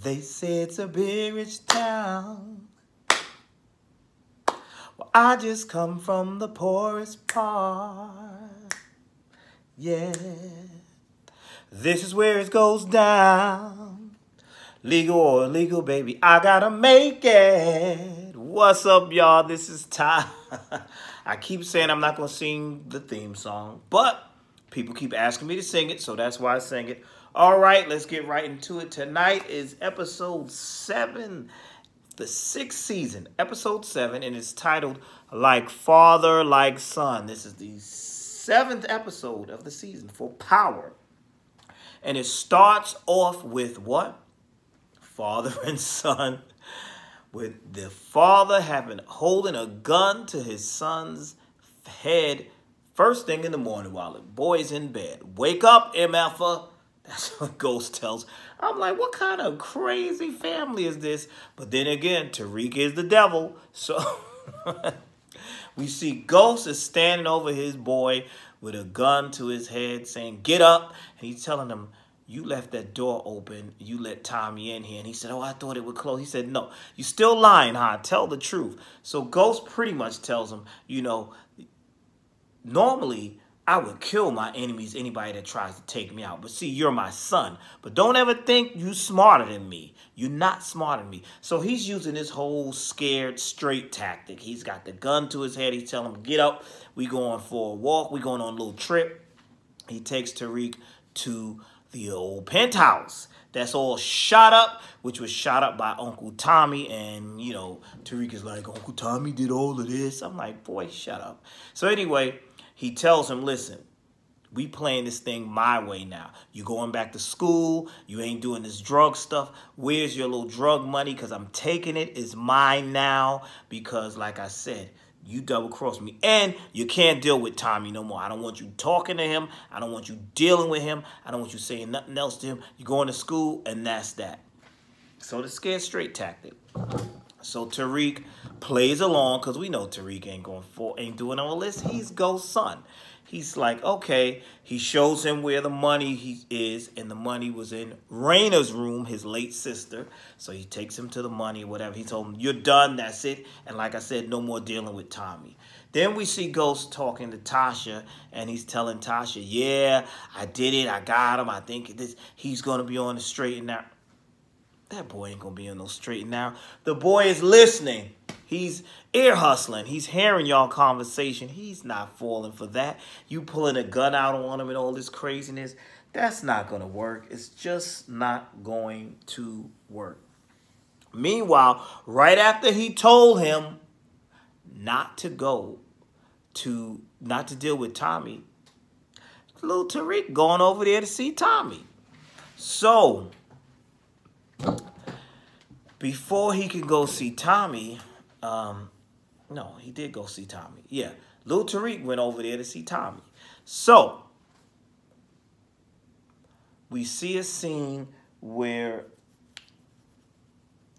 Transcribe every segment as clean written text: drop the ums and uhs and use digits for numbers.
They say it's a big rich town. Well, I just come from the poorest part. Yeah. This is where it goes down. Legal or illegal, baby, I gotta make it. What's up, y'all? This is Ty. I keep saying I'm not gonna sing the theme song, but people keep asking me to sing it, so that's why I sing it. All right, let's get right into it. Tonight is episode 7, the 6th season, episode 7, and it's titled Like Father, Like Son. This is the 7th episode of the season for Power. And it starts off with what? Father and son. With the father holding a gun to his son's head first thing in the morning while the boy's in bed. Wake up, MFer. That's what Ghost tells. I'm like, what kind of crazy family is this? But then again, Tariq is the devil. So we see Ghost is standing over his boy with a gun to his head saying, get up. And he's telling him, you left that door open. You let Tommy in here. And he said, oh, I thought it would close. He said, no, you still lying, huh? Tell the truth. So Ghost pretty much tells him, you know, normally I would kill my enemies, anybody that tries to take me out. But see, you're my son. But don't ever think you smarter than me. You're not smarter than me. So he's using this whole scared straight tactic. He's got the gun to his head. He's telling him, get up. We going for a walk. We going on a little trip. He takes Tariq to the old penthouse that's all shot up, which was shot up by Uncle Tommy. And, you know, Tariq is like, Uncle Tommy did all of this. I'm like, boy, shut up. So anyway, he tells him, listen, we playing this thing my way now. You going back to school. You ain't doing this drug stuff. Where's your little drug money? Because I'm taking it. It's mine now. Because, like I said, you double-crossed me. And you can't deal with Tommy no more. I don't want you talking to him. I don't want you dealing with him. I don't want you saying nothing else to him. You're going to school, and that's that. So the scared straight tactic. So Tariq plays along, because we know Tariq ain't doing all this. He's Ghost's son. He's like, okay. He shows him where the money is, and the money was in Raina's room, his late sister. So he takes him to the money or whatever. He told him, you're done, that's it. And like I said, no more dealing with Tommy. Then we see Ghost talking to Tasha, and he's telling Tasha, yeah, I did it, I got him. I think he's going to be on the straight and narrow. That boy ain't going to be on no straight and narrow. The boy is listening. He's ear hustling. He's hearing y'all conversation. He's not falling for that. You pulling a gun out on him and all this craziness. That's not going to work. It's just not going to work. Meanwhile, right after he told him not to deal with Tommy, little Tariq going over there to see Tommy. So before he can go see Tommy, no, he did go see Tommy. Yeah, Lil Tariq went over there to see Tommy. So we see a scene where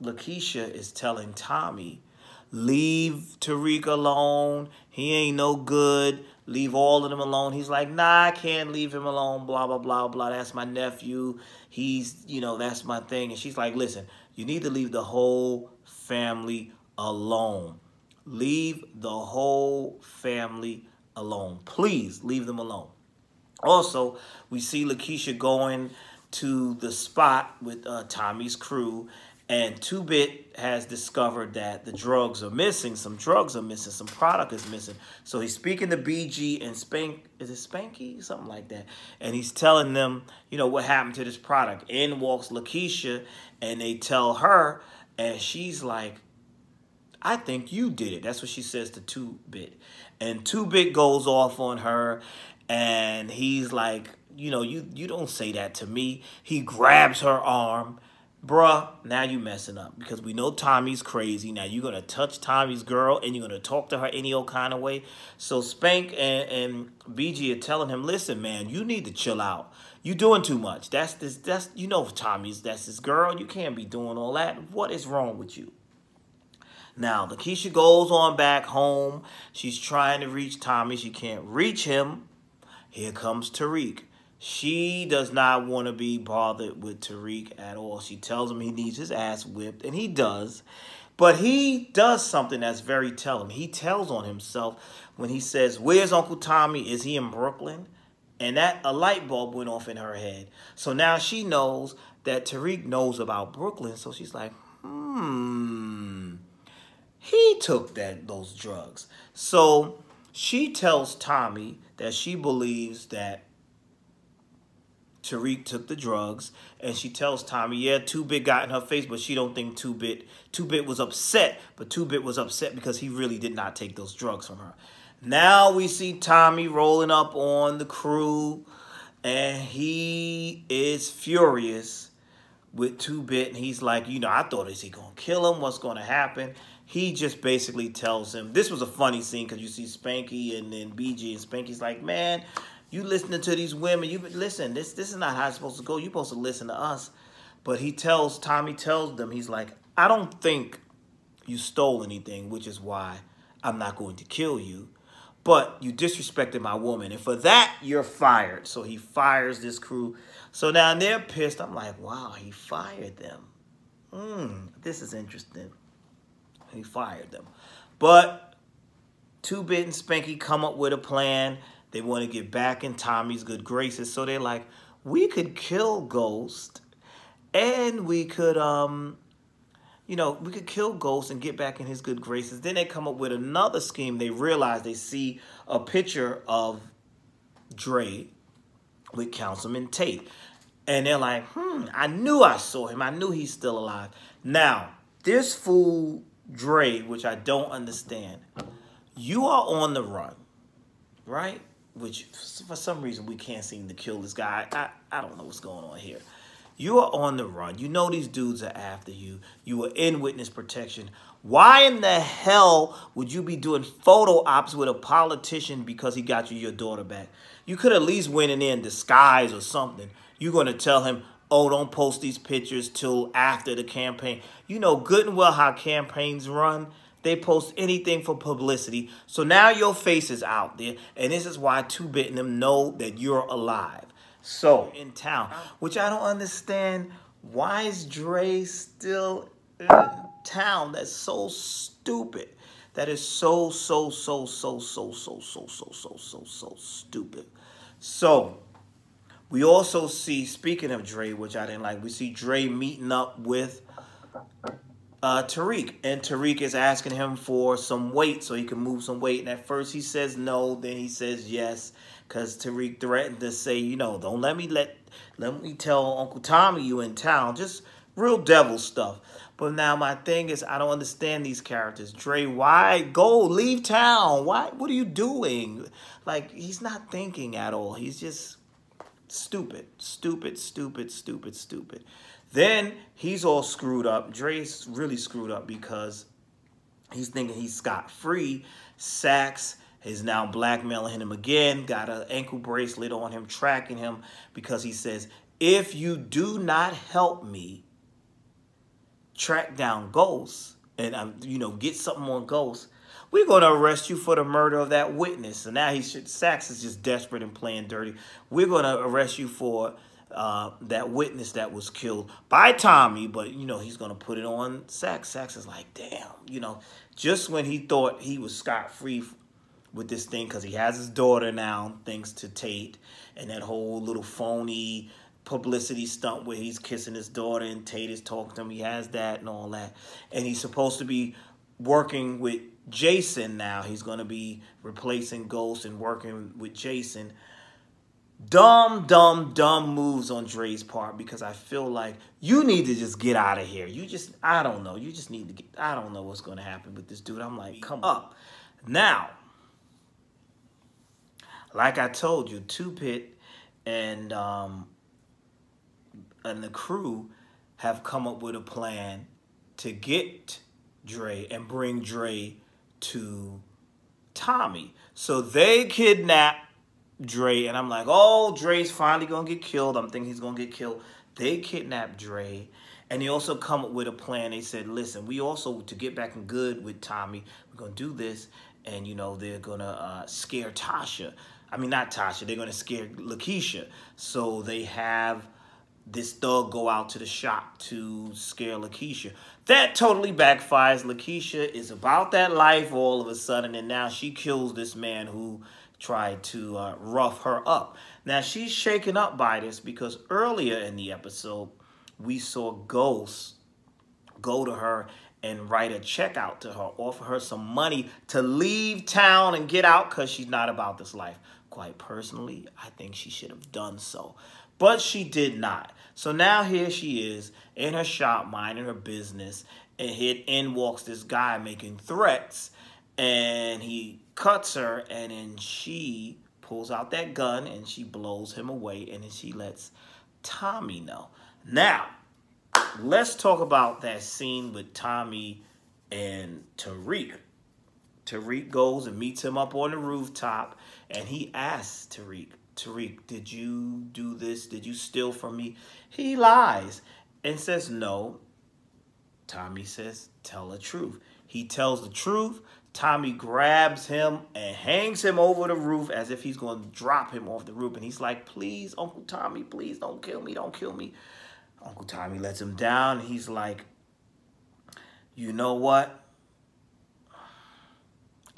Lakeisha is telling Tommy, leave Tariq alone. He ain't no good. Leave all of them alone. He's like, nah, I can't leave him alone. Blah, blah, blah, blah. That's my nephew. He's, you know, that's my thing. And she's like, listen, you need to leave the whole family alone. Leave the whole family alone. Please leave them alone. Also, we see Lakeisha going to the spot with Tommy's crew, and 2-Bit has discovered that the drugs are missing. Some drugs are missing. Some product is missing. So he's speaking to BG and Spank. Is it Spanky? Something like that. And he's telling them, you know, what happened to this product. In walks Lakeisha, and they tell her, and she's like, I think you did it. That's what she says to 2-Bit. And 2-Bit goes off on her, and he's like, you know, you don't say that to me. He grabs her arm. Bruh, now you messing up, because we know Tommy's crazy. Now you're going to touch Tommy's girl, and you're going to talk to her any old kind of way. So Spank and BG are telling him, listen, man, you need to chill out. You doing too much. That's you know, that's his girl. You can't be doing all that. What is wrong with you? Now, Lakeisha goes on back home. She's trying to reach Tommy. She can't reach him. Here comes Tariq. She does not want to be bothered with Tariq at all. She tells him he needs his ass whipped, and he does. But he does something that's very telling. He tells on himself when he says, "Where's Uncle Tommy? Is he in Brooklyn?" And that a light bulb went off in her head. So now she knows that Tariq knows about Brooklyn. So she's like, he took those drugs. So she tells Tommy that she believes that Tariq took the drugs, and she tells Tommy, yeah, 2-Bit got in her face, but she don't think 2-Bit was upset, but 2-Bit was upset because he really did not take those drugs from her. Now we see Tommy rolling up on the crew, and he is furious with 2-Bit, and he's like, I thought, is he going to kill him? What's going to happen? He just basically tells him, this was a funny scene because you see Spanky and then BG, and Spanky's like, man, you listening to these women, listen, this is not how it's supposed to go. You're supposed to listen to us. But Tommy tells them, he's like, I don't think you stole anything, which is why I'm not going to kill you. But you disrespected my woman, and for that, you're fired. So he fires this crew. So now they're pissed. I'm like, wow, he fired them. This is interesting. He fired them. But 2-Bit and Spanky come up with a plan. They want to get back in Tommy's good graces. So they're like, we could kill Ghost, and we could, we could kill Ghost and get back in his good graces. Then they come up with another scheme. They realize they see a picture of Dre with Councilman Tate. And they're like, I knew I saw him. I knew he's still alive. Now, this fool Dre, which I don't understand, you are on the run, right? Which, for some reason, we can't seem to kill this guy. I don't know what's going on here. You are on the run. You know these dudes are after you. You are in witness protection. Why in the hell would you be doing photo ops with a politician because he got you your daughter back? You could at least went in there in disguise or something. You're going to tell him, oh, don't post these pictures till after the campaign. You know good and well how campaigns run. They post anything for publicity. So now your face is out there. And this is why 2-Bit and them know that you're alive. So, in town. Which I don't understand. Why is Dre still in town? That's so stupid. That is so stupid. So, we also see, speaking of Dre, which I didn't like, we see Dre meeting up with Tariq, and Tariq is asking him for some weight so he can move some weight. And at first he says no, then he says yes, because Tariq threatened to say, don't let me tell Uncle Tommy you in town. Just real devil stuff. But now my thing is, I don't understand these characters. Dre, why leave town? What are you doing? Like, he's not thinking at all. He's just stupid. Then he's all screwed up. Dre's really screwed up because he's thinking he's scot-free. Sax is now blackmailing him again, got an ankle bracelet on him, tracking him because he says, if you do not help me track down Ghost and, get something on Ghost, we're going to arrest you for the murder of that witness. So now Sax is just desperate and playing dirty. We're going to arrest you for that witness that was killed by Tommy, but, he's going to put it on Sax. Sax is like, damn, just when he thought he was scot-free with this thing, because he has his daughter now, thanks to Tate, and that whole little phony publicity stunt where he's kissing his daughter and Tate is talking to him. He has that and all that. And he's supposed to be working with Jason now. He's going to be replacing Ghost and working with Jason. Dumb moves on Dre's part, because I feel like you need to just get out of here. I don't know. You just need to get, I don't know what's going to happen with this dude. I'm like, come up. Now, like I told you, 2-Bit and the crew have come up with a plan to get Dre and bring Dre to Tommy. So they kidnap Dre, and I'm like, oh, Dre's finally going to get killed. I'm thinking he's going to get killed. They kidnap Dre, and they also come up with a plan. They said, listen, we also, to get back in good with Tommy, we're going to do this, and, they're going to scare Tasha. I mean, not Tasha. They're going to scare Lakeisha. So they have this thug go out to the shop to scare Lakeisha. That totally backfires. Lakeisha is about that life all of a sudden, and now she kills this man who tried to rough her up. Now, she's shaken up by this because earlier in the episode, we saw Ghost go to her and write a check out to her, offer her some money to leave town and get out because she's not about this life. Quite personally, I think she should have done so. But she did not. So now here she is in her shop minding her business, and in walks this guy making threats, and he cuts her, and then she pulls out that gun and she blows him away, and then she lets Tommy know. Now, let's talk about that scene with Tommy and Tariq. Tariq goes and meets him up on the rooftop, and he asks Tariq, did you do this? Did you steal from me? He lies and says no. Tommy says, tell the truth. He tells the truth. Tommy grabs him and hangs him over the roof as if he's going to drop him off the roof. And he's like, please, Uncle Tommy, please don't kill me. Don't kill me. Uncle Tommy lets him down. He's like, you know what?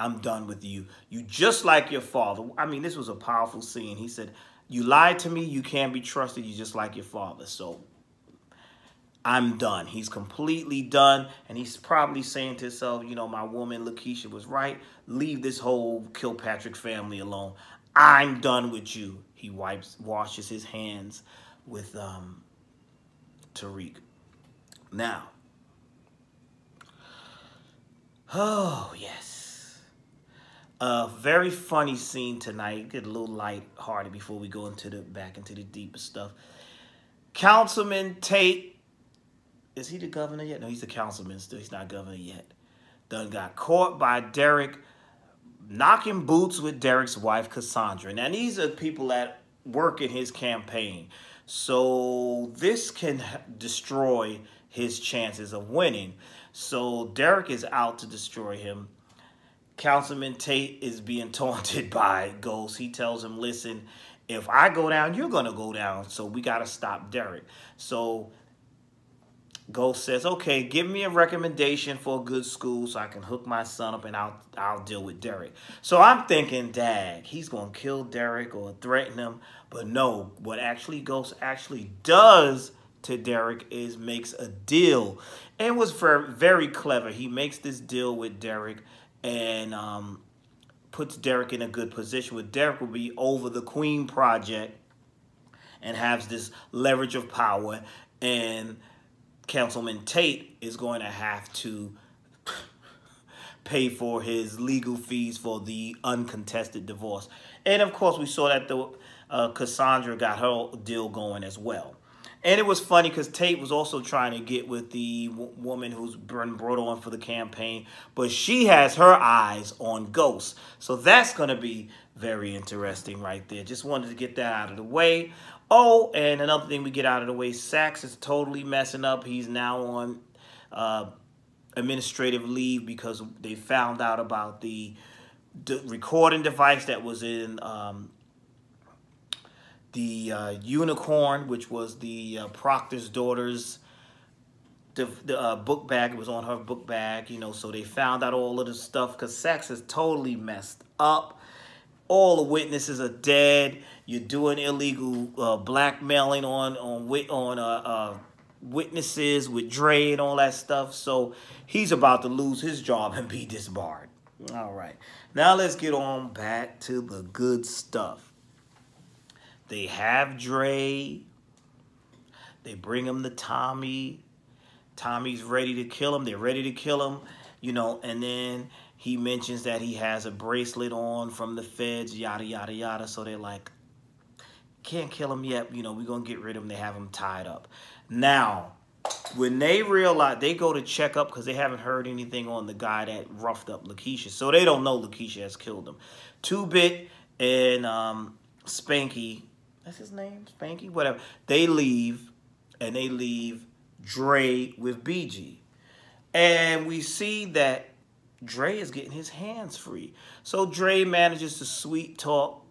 I'm done with you. You just like your father. I mean, this was a powerful scene. He said, you lied to me. You can't be trusted. You just like your father. So I'm done. He's completely done. And he's probably saying to himself, you know, my woman Lakeisha was right. Leave this whole Kilpatrick family alone. I'm done with you. He washes his hands with Tariq. Now, oh, yes. A very funny scene tonight. Get a little light-hearted before we go back into the deeper stuff. Councilman Tate, is he the governor yet? No, he's the councilman still. He's not governor yet. Done got caught by Derek knocking boots with Derek's wife, Cassandra. Now, these are people that work in his campaign. So this can destroy his chances of winning. So Derek is out to destroy him. Councilman Tate is being taunted by Ghost. He tells him, listen, if I go down, you're going to go down. So we got to stop Derek. So Ghost says, okay, give me a recommendation for a good school so I can hook my son up and I'll deal with Derek. So I'm thinking, dag, he's going to kill Derek or threaten him. But no, what actually Ghost actually does to Derek is makes a deal. And it was very clever. He makes this deal with Derek and puts Derek in a good position where Derek will be over the Queen Project and has this leverage of power, and Councilman Tate is going to have to pay for his legal fees for the uncontested divorce. And of course, we saw that the Cassandra got her deal going as well. And it was funny because Tate was also trying to get with the woman who's been brought on for the campaign, but she has her eyes on Ghost. So that's going to be very interesting right there. Just wanted to get that out of the way. Oh, and another thing we get out of the way, Sax is totally messing up. He's now on administrative leave because they found out about the recording device that was in the unicorn, which was the Proctor's daughter's book bag. It was on her book bag, you know, so they found out all of this stuff because Sax is totally messed up. All the witnesses are dead. You're doing illegal blackmailing on witnesses with Dre and all that stuff. So he's about to lose his job and be disbarred. All right. Now let's get on back to the good stuff. They have Dre. They bring him to Tommy. Tommy's ready to kill him. They're ready to kill him, you know, and then he mentions that he has a bracelet on from the feds, yada, yada, yada. So they're like, can't kill him yet. You know, we're going to get rid of him. They have him tied up. Now, when they realize, they go to check up because they haven't heard anything on the guy that roughed up Lakeisha. So they don't know Lakeisha has killed him. Two-Bit and Spanky, that's his name? Spanky? Whatever. They leave, and they leave Dre with BG. And we see that Dre is getting his hands free. So Dre manages to sweet talk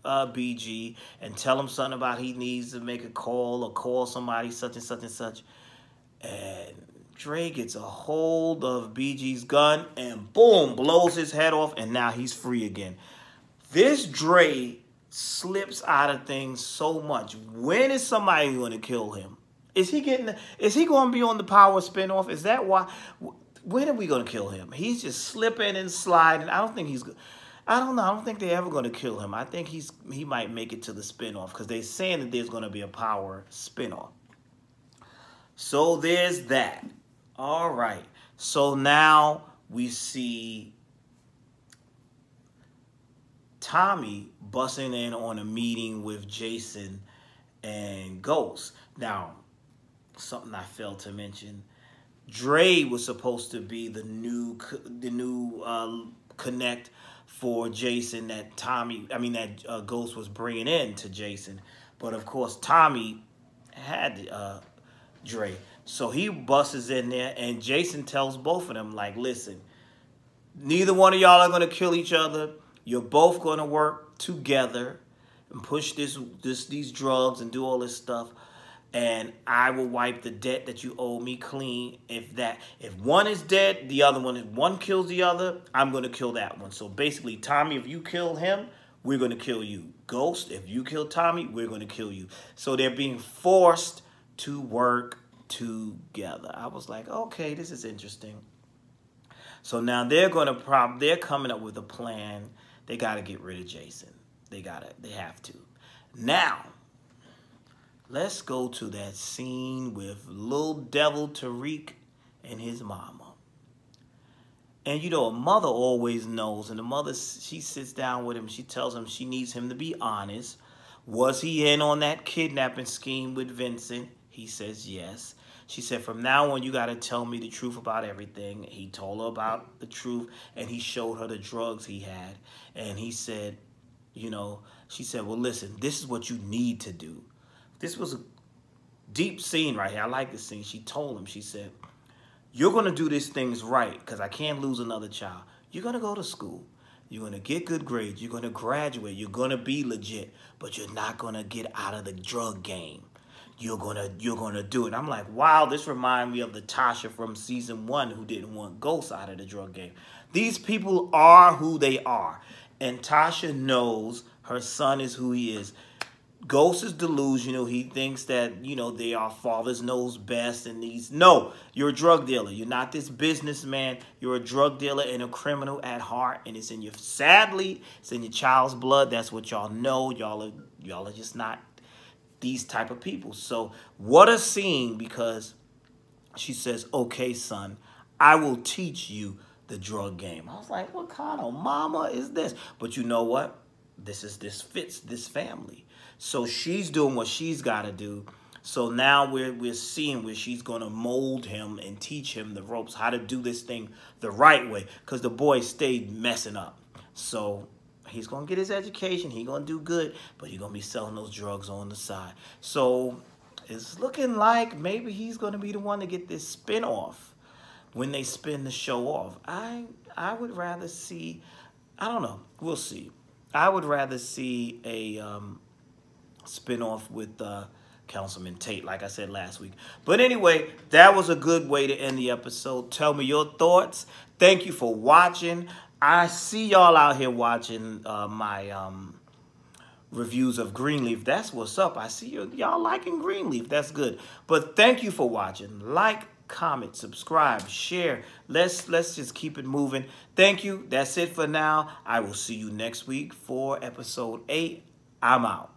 BG and tell him something about he needs to make a call or call somebody such and such and such. And Dre gets a hold of BG's gun and boom, blows his head off, and now he's free again. This Dre slips out of things so much. When is somebody going to kill him? Is he going to be on the Power spinoff? Is that why? When are we going to kill him? He's just slipping and sliding. I don't know. I don't think they're ever going to kill him. I think he might make it to the spinoff because they're saying that there's going to be a Power spinoff. So there's that. All right. So now we see Tommy busting in on a meeting with Jason and Ghost. Now, something I failed to mention. Dre was supposed to be the new connect for Jason that Ghost was bringing in to Jason. But of course, Tommy had Dre. So he busts in there and Jason tells both of them, like, listen, neither one of y'all are going to kill each other. You're both going to work together and push these drugs and do all this stuff. And I will wipe the debt that you owe me clean. If one is dead, the other one, if one kills the other, I'm going to kill that one. So basically, Tommy, if you kill him, we're going to kill you. Ghost, if you kill Tommy, we're going to kill you. So they're being forced to work together. I was like, okay, this is interesting. So now they're coming up with a plan. They got to get rid of Jason. They have to. Now, let's go to that scene with Lil Devil Tariq and his mama. And, you know, a mother always knows. And the mother, she sits down with him. She tells him she needs him to be honest. Was he in on that kidnapping scheme with Vincent? He says yes. She said, from now on, you got to tell me the truth about everything. He told her about the truth, and he showed her the drugs he had. And he said, you know, she said, well, listen, this is what you need to do. This was a deep scene right here. I like this scene. She told him, she said, you're going to do these things right because I can't lose another child. You're going to go to school. You're going to get good grades. You're going to graduate. You're going to be legit, but you're not going to get out of the drug game. You're gonna do it. I'm like, wow, this reminds me of the Tasha from season 1 who didn't want Ghost out of the drug game. These people are who they are. And Tasha knows her son is who he is. Ghost is delusional. He thinks that, you know, they are fathers knows best. And no, you're a drug dealer. You're not this businessman. You're a drug dealer and a criminal at heart. And it's in sadly, it's in your child's blood. That's what y'all know. Y'all are just not these type of people. So what a scene, because she says, okay, son, I will teach you the drug game. I was like, what kind of mama is this? But you know what? This fits this family. So she's doing what she's got to do. So now we're seeing where she's going to mold him and teach him the ropes, how to do this thing the right way, because the boy stayed messing up. So he's going to get his education. He's going to do good, but he's going to be selling those drugs on the side. So it's looking like maybe he's going to be the one to get this spin-off when they spin the show off. I would rather see, I don't know, we'll see. I would rather see a spin-off with Councilman Tate, like I said last week. But anyway, that was a good way to end the episode. Tell me your thoughts. Thank you for watching. I see y'all out here watching my reviews of Greenleaf. That's what's up. I see y'all liking Greenleaf. That's good. But thank you for watching. Like, comment, subscribe, share. Let's just keep it moving. Thank you. That's it for now. I will see you next week for episode 8. I'm out.